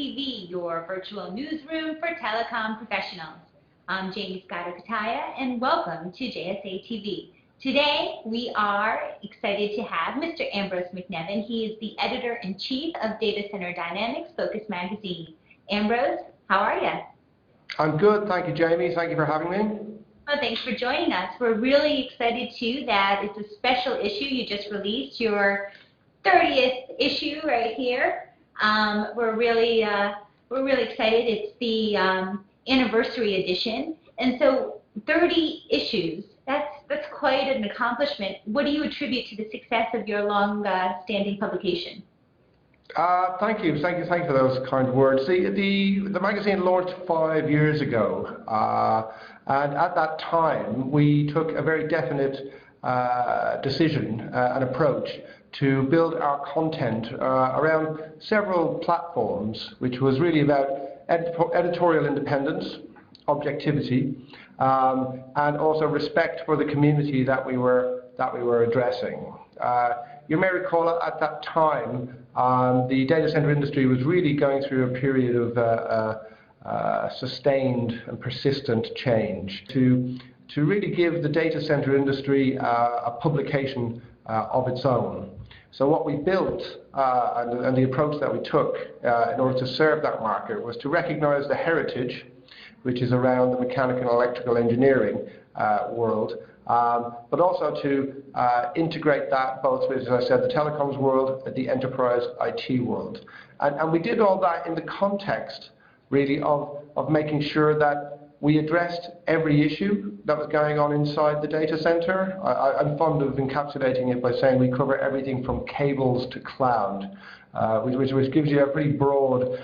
TV, your virtual newsroom for telecom professionals. I'm Jaymie Scotto Cutaia, and welcome to JSA TV. Today, we are excited to have Mr. Ambrose McNevin. He is the Editor-in-Chief of DatacenterDynamicsFOCUS Magazine. Ambrose, how are you? I'm good, thank you, Jaymie. Thank you for having me. Well, thanks for joining us. We're really excited, too, that it's a special issue. You just released your 30th issue right here. We're really excited. It's the anniversary edition, and so 30 issues. That's quite an accomplishment. What do you attribute to the success of your long-standing publication? Thank you for those kind words. The magazine launched 5 years ago, and at that time we took a very definite decision and approach to build our content around several platforms, which was really about editorial independence, objectivity, and also respect for the community that we were addressing. You may recall at that time, the data center industry was really going through a period of sustained and persistent change to really give the data center industry a publication of its own. So what we built and the approach that we took in order to serve that market was to recognize the heritage, which is around the mechanical and electrical engineering world, but also to integrate that both with, as I said, the telecoms world and the enterprise IT world. And we did all that in the context, really, of making sure that we addressed every issue that was going on inside the data center. I'm fond of encapsulating it by saying we cover everything from cables to cloud, which gives you a pretty broad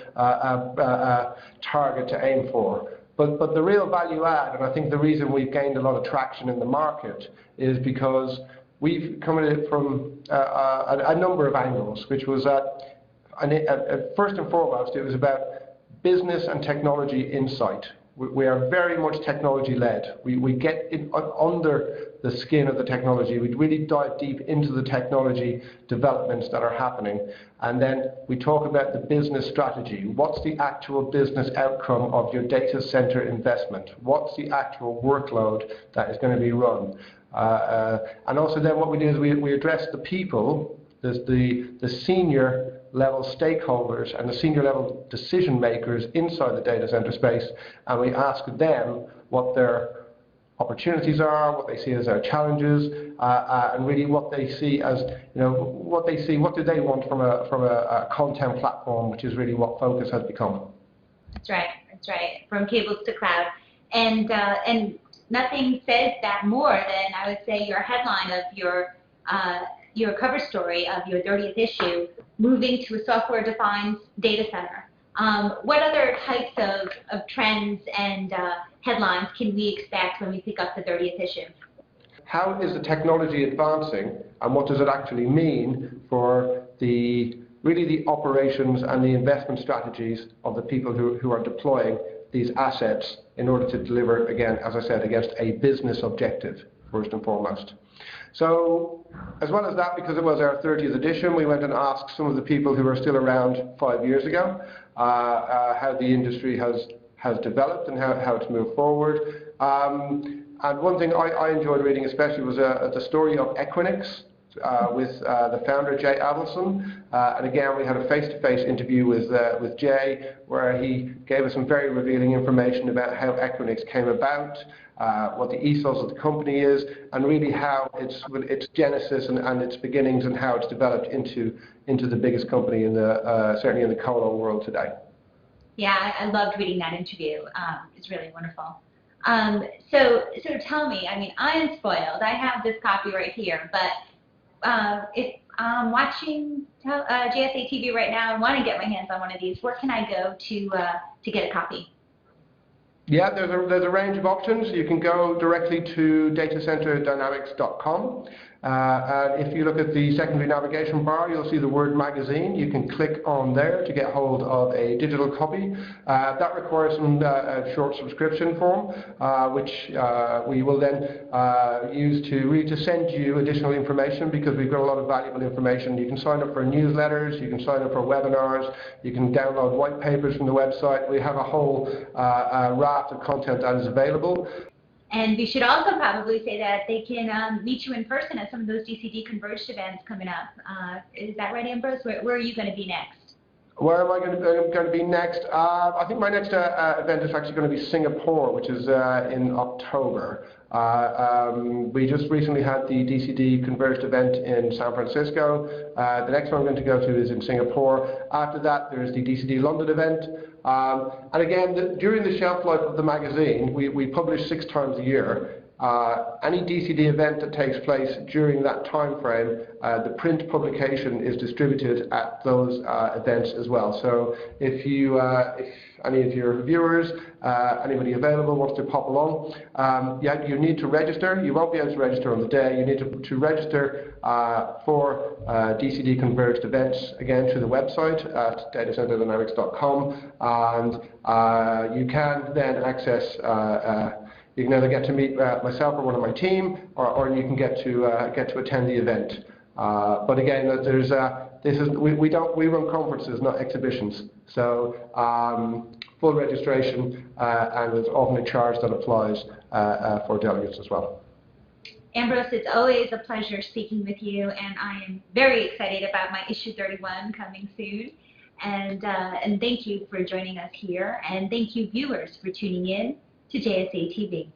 target to aim for. But the real value add, and I think the reason we've gained a lot of traction in the market, is because we've come at it from a number of angles, which was first and foremost, it was about business and technology insight. We are very much technology-led. We get under the skin of the technology. We really dive deep into the technology developments that are happening. And then we talk about the business strategy. What's the actual business outcome of your data center investment? What's the actual workload that is going to be run? And also then what we do is we address the people, the senior level stakeholders and the senior level decision makers inside the data center space, and we ask them what their opportunities are, what they see as their challenges, and really what they see as, what do they want from a content platform, which is really what FOCUS has become. That's right, from cables to cloud. And nothing says that more than, I would say, your headline of your cover story of your 30th issue, moving to a software-defined data center. What other types of trends and headlines can we expect when we pick up the 30th issue? How is the technology advancing, and what does it actually mean for really the operations and the investment strategies of the people who are deploying these assets in order to deliver, again, as I said, against a business objective, first and foremost. So, as well as that, because it was our 30th edition, we went and asked some of the people who were still around 5 years ago how the industry has developed and how it's moved forward. And one thing I enjoyed reading especially was the story of Equinix with the founder, Jay Adelson. And again, we had a face-to-face interview with Jay, where he gave us some very revealing information about how Equinix came about, what the ethos of the company is, and really how its genesis and its beginnings, and how it's developed into the biggest company in certainly in the colo world today. Yeah, I loved reading that interview. It's really wonderful. So tell me, I mean, I'm spoiled. I have this copy right here, but if I'm watching JSA TV right now and want to get my hands on one of these, where can I go to get a copy? Yeah, there's a range of options. You can go directly to DatacenterDynamics.com. And if you look at the secondary navigation bar, you'll see the word magazine. You can click on there to get hold of a digital copy. That requires a short subscription form, which we will then use to send you additional information, because we've got a lot of valuable information. You can sign up for newsletters, you can sign up for webinars, you can download white papers from the website. We have a whole raft of content that is available. And we should also probably say that they can meet you in person at some of those DCD Converged events coming up. Is that right, Ambrose? Where are you going to be next? Where am I going to be next? I think my next event is actually going to be Singapore, which is in October. We just recently had the DCD Converged event in San Francisco. The next one I'm going to go to is in Singapore. After that, there's the DCD London event. And again, during the shelf life of the magazine, we publish 6 times a year. Any DCD event that takes place during that time frame, the print publication is distributed at those events as well. So if any of your viewers, anybody available wants to pop along, you need to register. You won't be able to register on the day. You need to register for DCD Converged events, again, through the website at DatacenterDynamics.com, and you can then access you can either get to meet myself or one of my team, or you can get to attend the event. But again, we run conferences, not exhibitions. So full registration, and there's often a charge that applies for delegates as well. Ambrose, it's always a pleasure speaking with you, and I am very excited about my issue 31 coming soon. And thank you for joining us here, and thank you viewers for tuning in to JSA TV.